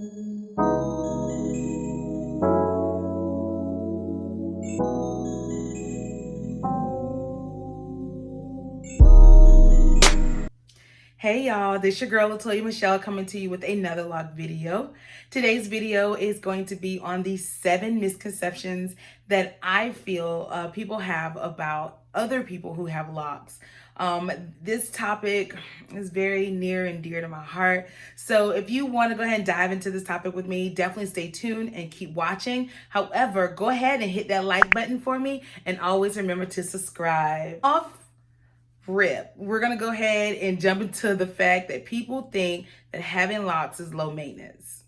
Hey y'all, this your girl Latoya Michelle coming to you with another log video. Today's video is going to be on the 7 misconceptions that I feel people have about other people who have locks. This topic is very near and dear to my heart. So if you want to go ahead and dive into this topic with me, definitely stay tuned and keep watching. However, go ahead and hit that like button for me and always remember to subscribe. We're gonna go ahead and jump into the fact that people think that having locks is low maintenance.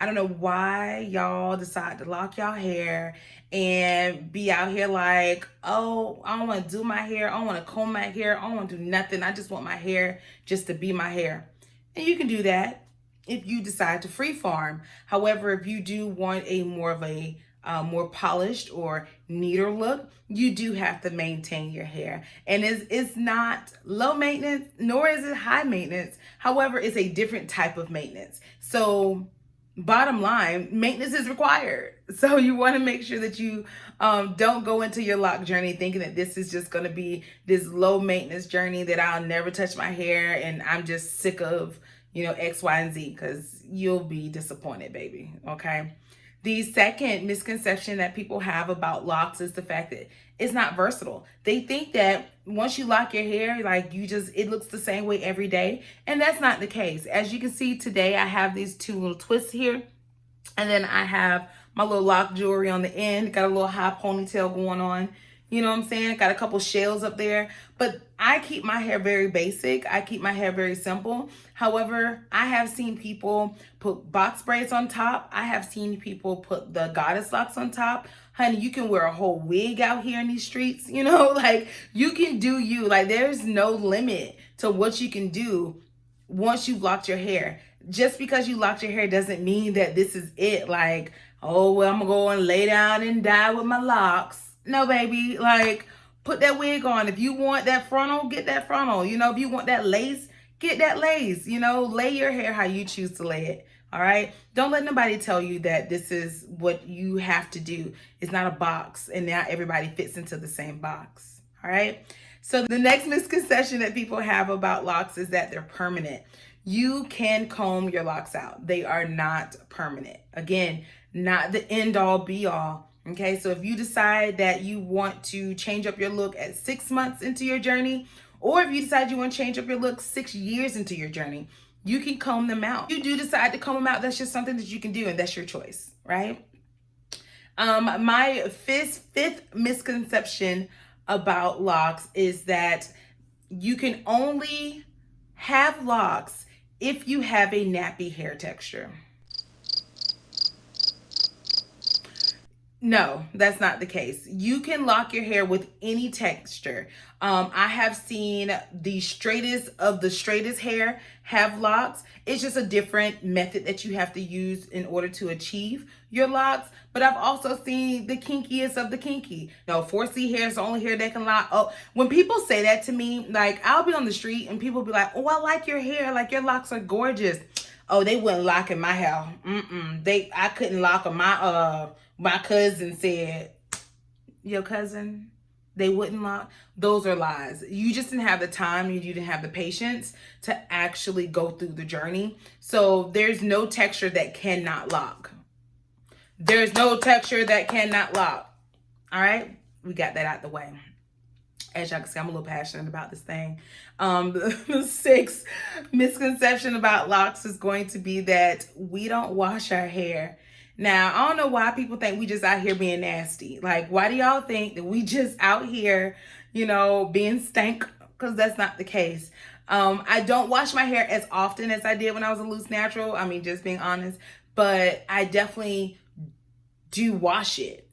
I don't know why y'all decide to lock y'all hair and be out here like, oh, I don't want to do my hair, I don't want to comb my hair, I don't want to do nothing, I just want my hair just to be my hair. And you can do that if you decide to freeform. However, if you do want a more polished or neater look, you do have to maintain your hair. And it's not low maintenance, nor is it high maintenance. However, it's a different type of maintenance. So bottom line, maintenance is required. So you want to make sure that you don't go into your lock journey thinking that this is just going to be this low maintenance journey that I'll never touch my hair and I'm just sick of, X, Y, and Z, because you'll be disappointed, baby. Okay. The second misconception that people have about locks is the fact that it's not versatile. They think that once you lock your hair, it looks the same way every day. And that's not the case. As you can see today, I have these 2 little twists here. And then I have my little lock jewelry on the end. Got a little high ponytail going on. You know what I'm saying? Got a couple shells up there. But I keep my hair very basic. I keep my hair very simple. However, I have seen people put box braids on top. I have seen people put the goddess locks on top. Honey, you can wear a whole wig out here in these streets. You can do you. There's no limit to what you can do once you've locked your hair. Just because you locked your hair doesn't mean that this is it. Oh, well, I'm going to go and lay down and die with my locks. No, baby, put that wig on. If you want that frontal, get that frontal. If you want that lace, get that lace. Lay your hair how you choose to lay it. All right. Don't let nobody tell you that this is what you have to do. It's not a box and now everybody fits into the same box. All right. So the next misconception that people have about locks is that they're permanent. You can comb your locks out. They are not permanent. Again, not the end all be all. Okay, so if you decide that you want to change up your look at 6 months into your journey, or if you decide you want to change up your look 6 years into your journey, you can comb them out. If you do decide to comb them out, that's just something that you can do, and that's your choice, right? My fifth misconception about locks is that you can only have locks if you have a nappy hair texture. No, that's not the case. You can lock your hair with any texture. I have seen the straightest of the straightest hair have locks. It's just a different method that you have to use in order to achieve your locks. But I've also seen the kinkiest of the kinky. No, 4C hair is the only hair that can lock. Oh, when people say that to me, I'll be on the street and people be like, oh, I like your hair. Your locks are gorgeous. Oh, they wouldn't lock in my hair. I couldn't lock in my cousin said, your cousin, they wouldn't lock. Those are lies. You just didn't have the time. You didn't have the patience to actually go through the journey. So there's no texture that cannot lock. There's no texture that cannot lock. All right. We got that out the way. As y'all can see, I'm a little passionate about this thing. The 6th misconception about locks is going to be that we don't wash our hair. Now, I don't know why people think we just out here being nasty. Why do y'all think that we just out here, being stank? Because that's not the case. I don't wash my hair as often as I did when I was a loose natural. I mean, just being honest. But I definitely do wash it,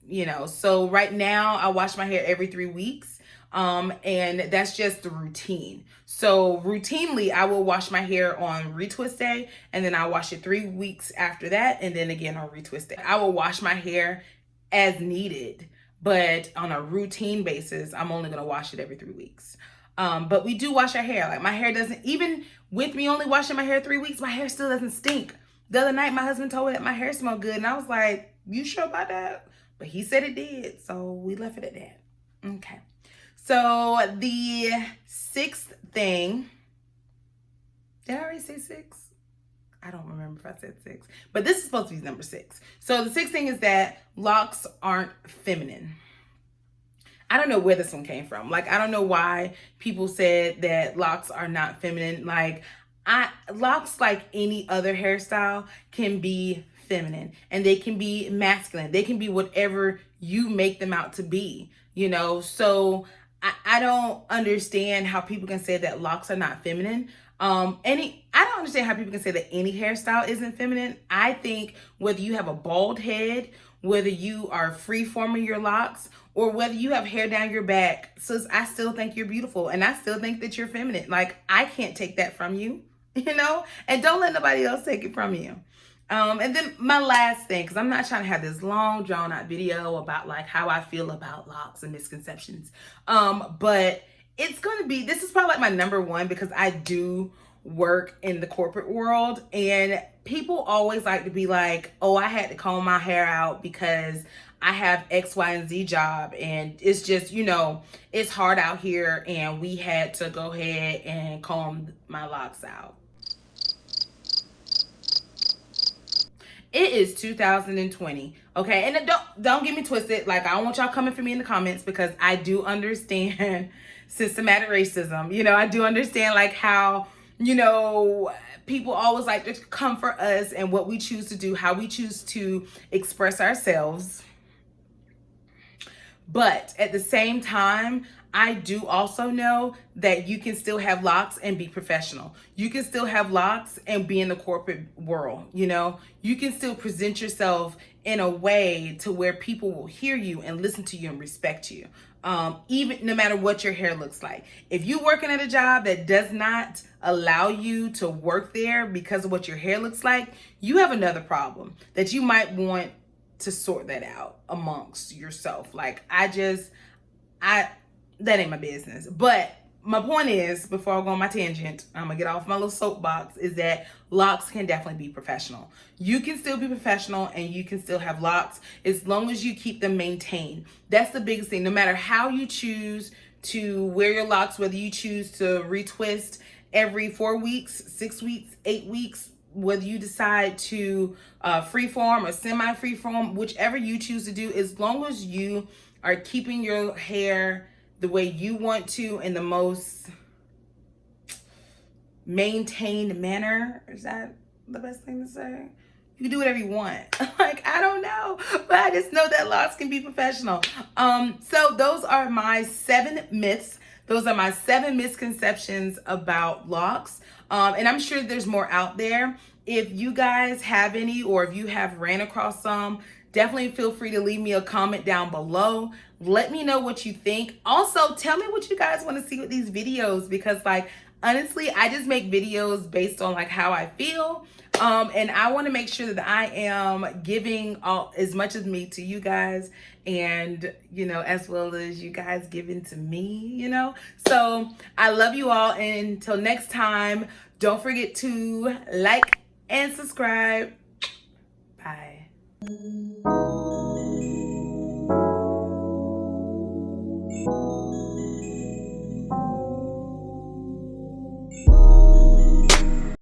So right now, I wash my hair every 3 weeks. And that's just the routine. So routinely, I will wash my hair on retwist day, and then I wash it 3 weeks after that, and then again on retwist day. I will wash my hair as needed, but on a routine basis, I'm only going to wash it every 3 weeks. But we do wash our hair. My hair doesn't, even with me only washing my hair 3 weeks, my hair still doesn't stink. The other night, my husband told me that my hair smelled good, and I was like, you sure about that? But he said it did, so we left it at that. Okay. So the sixth thing, did I already say six? I don't remember if I said six, but this is supposed to be number six. So the sixth thing is that locks aren't feminine. I don't know where this one came from. Like, I don't know why people said that locks are not feminine. Like, locks, like any other hairstyle, can be feminine and they can be masculine. They can be whatever you make them out to be, you know? So I don't understand how people can say that locks are not feminine. I don't understand how people can say that any hairstyle isn't feminine. I think whether you have a bald head, whether you are free forming your locks, or whether you have hair down your back, sis, I still think you're beautiful and I still think that you're feminine. Like, I can't take that from you, you know? And don't let nobody else take it from you. And then my last thing, because I'm not trying to have this long drawn out video about like how I feel about locks and misconceptions. But it's going to be, this is probably like my number one, because I do work in the corporate world and people always like to be like, oh, I had to comb my hair out because I have X, Y, and Z job and it's just, you know, it's hard out here and we had to go ahead and comb my locks out. It is 2020, okay? And don't get me twisted. Like, I don't want y'all coming for me in the comments, because I do understand systematic racism. You know, I do understand like how, you know, people always like to come for us and what we choose to do, how we choose to express ourselves. But at the same time, I do also know that you can still have locks and be professional. You can still have locks and be in the corporate world, you know? You can still present yourself in a way to where people will hear you and listen to you and respect you. Even no matter what your hair looks like. If you're working at a job that does not allow you to work there because of what your hair looks like, you have another problem that you might want to sort that out amongst yourself. Like, that ain't my business. But my point is, before I go on my tangent, I'm gonna get off my little soapbox, is that locks can definitely be professional. You can still be professional and you can still have locks as long as you keep them maintained. That's the biggest thing. No matter how you choose to wear your locks, whether you choose to retwist every 4 weeks, 6 weeks, 8 weeks, whether you decide to freeform or semi-freeform, whichever you choose to do, as long as you are keeping your hair the way you want to in the most maintained manner. Is that the best thing to say? You can do whatever you want. Like, I don't know, but I just know that locks can be professional. So those are my 7 myths. Those are my 7 misconceptions about locks. And I'm sure there's more out there. If you guys have any, or if you have ran across some, definitely feel free to leave me a comment down below. Let me know what you think. Also, tell me what you guys want to see with these videos, because like, honestly, I just make videos based on like how I feel. And I want to make sure that I am giving as much of me to you guys, and, you know, as well as you guys giving to me, you know. So I love you all. And until next time, don't forget to like and subscribe. Bye.